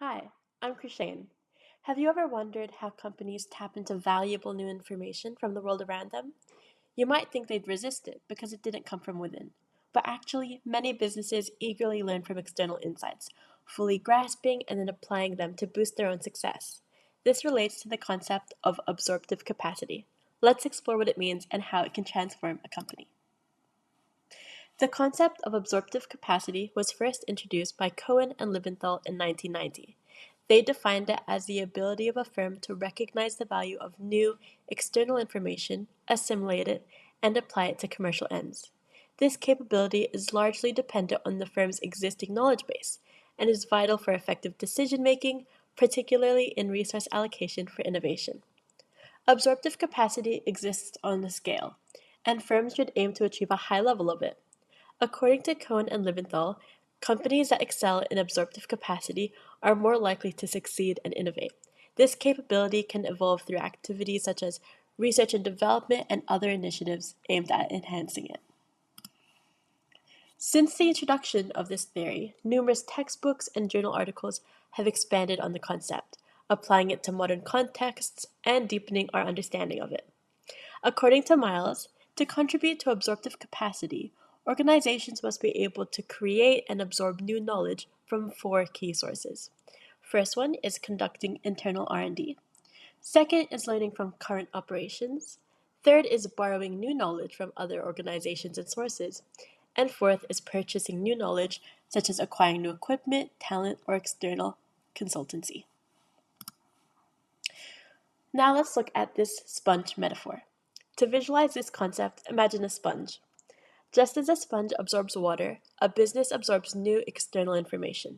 Hi, I'm Krishane. Have you ever wondered how companies tap into valuable new information from the world around them? You might think they'd resist it because it didn't come from within. But actually, many businesses eagerly learn from external insights, fully grasping and then applying them to boost their own success. This relates to the concept of absorptive capacity. Let's explore what it means and how it can transform a company. The concept of absorptive capacity was first introduced by Cohen and Leventhal in 1990. They defined it as the ability of a firm to recognize the value of new, external information, assimilate it, and apply it to commercial ends. This capability is largely dependent on the firm's existing knowledge base and is vital for effective decision making, particularly in resource allocation for innovation. Absorptive capacity exists on a scale, and firms should aim to achieve a high level of it. According to Cohen and Leventhal, companies that excel in absorptive capacity are more likely to succeed and innovate. This capability can evolve through activities such as research and development and other initiatives aimed at enhancing it. Since the introduction of this theory, numerous textbooks and journal articles have expanded on the concept, applying it to modern contexts and deepening our understanding of it. According to Miles, to contribute to absorptive capacity, organizations must be able to create and absorb new knowledge from four key sources. First one is conducting internal R&D. Second is learning from current operations. Third is borrowing new knowledge from other organizations and sources. And fourth is purchasing new knowledge, such as acquiring new equipment, talent, or external consultancy. Now let's look at this sponge metaphor. To visualize this concept, imagine a sponge. Just as a sponge absorbs water, a business absorbs new external information.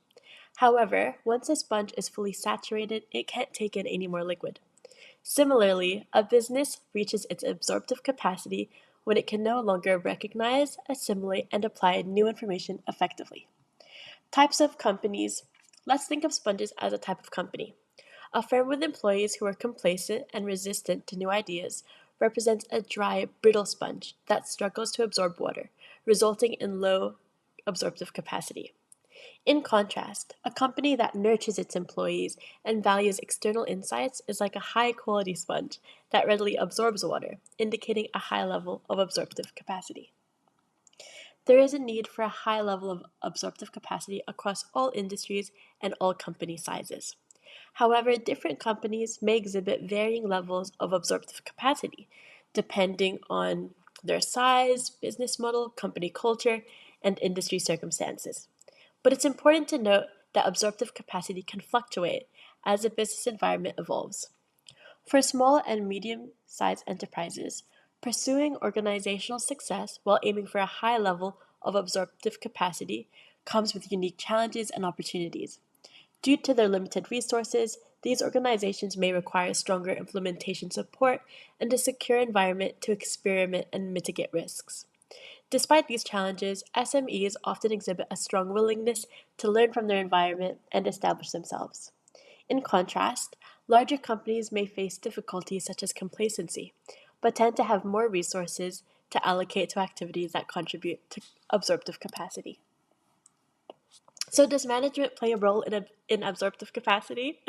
However, once a sponge is fully saturated, it can't take in any more liquid. Similarly, a business reaches its absorptive capacity when it can no longer recognize, assimilate, and apply new information effectively. Types of companies. Let's think of sponges as a type of company. A firm with employees who are complacent and resistant to new ideas represents a dry, brittle sponge that struggles to absorb water, resulting in low absorptive capacity. In contrast, a company that nurtures its employees and values external insights is like a high-quality sponge that readily absorbs water, indicating a high level of absorptive capacity. There is a need for a high level of absorptive capacity across all industries and all company sizes. However, different companies may exhibit varying levels of absorptive capacity, depending on their size, business model, company culture, and industry circumstances. But it's important to note that absorptive capacity can fluctuate as the business environment evolves. For small and medium-sized enterprises, pursuing organizational success while aiming for a high level of absorptive capacity comes with unique challenges and opportunities. Due to their limited resources, these organizations may require stronger implementation support and a secure environment to experiment and mitigate risks. Despite these challenges, SMEs often exhibit a strong willingness to learn from their environment and establish themselves. In contrast, larger companies may face difficulties such as complacency, but tend to have more resources to allocate to activities that contribute to absorptive capacity. So does management play a role in absorptive capacity?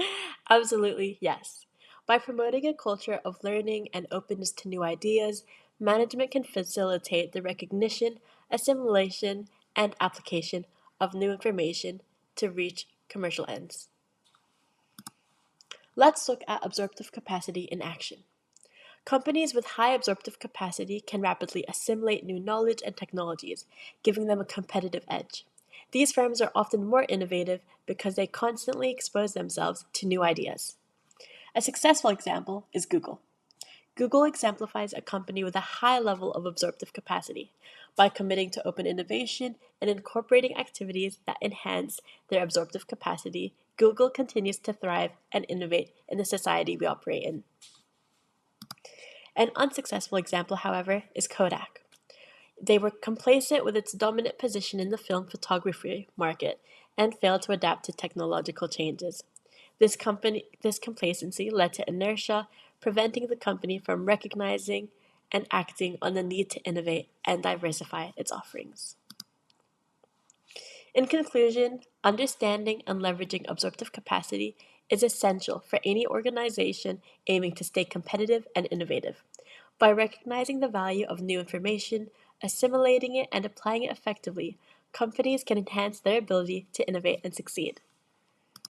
Absolutely, yes. By promoting a culture of learning and openness to new ideas, management can facilitate the recognition, assimilation, and application of new information to reach commercial ends. Let's look at absorptive capacity in action. Companies with high absorptive capacity can rapidly assimilate new knowledge and technologies, giving them a competitive edge. These firms are often more innovative because they constantly expose themselves to new ideas. A successful example is Google. Google exemplifies a company with a high level of absorptive capacity. By committing to open innovation and incorporating activities that enhance their absorptive capacity, Google continues to thrive and innovate in the society we operate in. An unsuccessful example, however, is Kodak. They were complacent with its dominant position in the film photography market and failed to adapt to technological changes. This complacency led to inertia, preventing the company from recognizing and acting on the need to innovate and diversify its offerings. In conclusion, understanding and leveraging absorptive capacity is essential for any organization aiming to stay competitive and innovative. By recognizing the value of new information, assimilating it, and applying it effectively, companies can enhance their ability to innovate and succeed.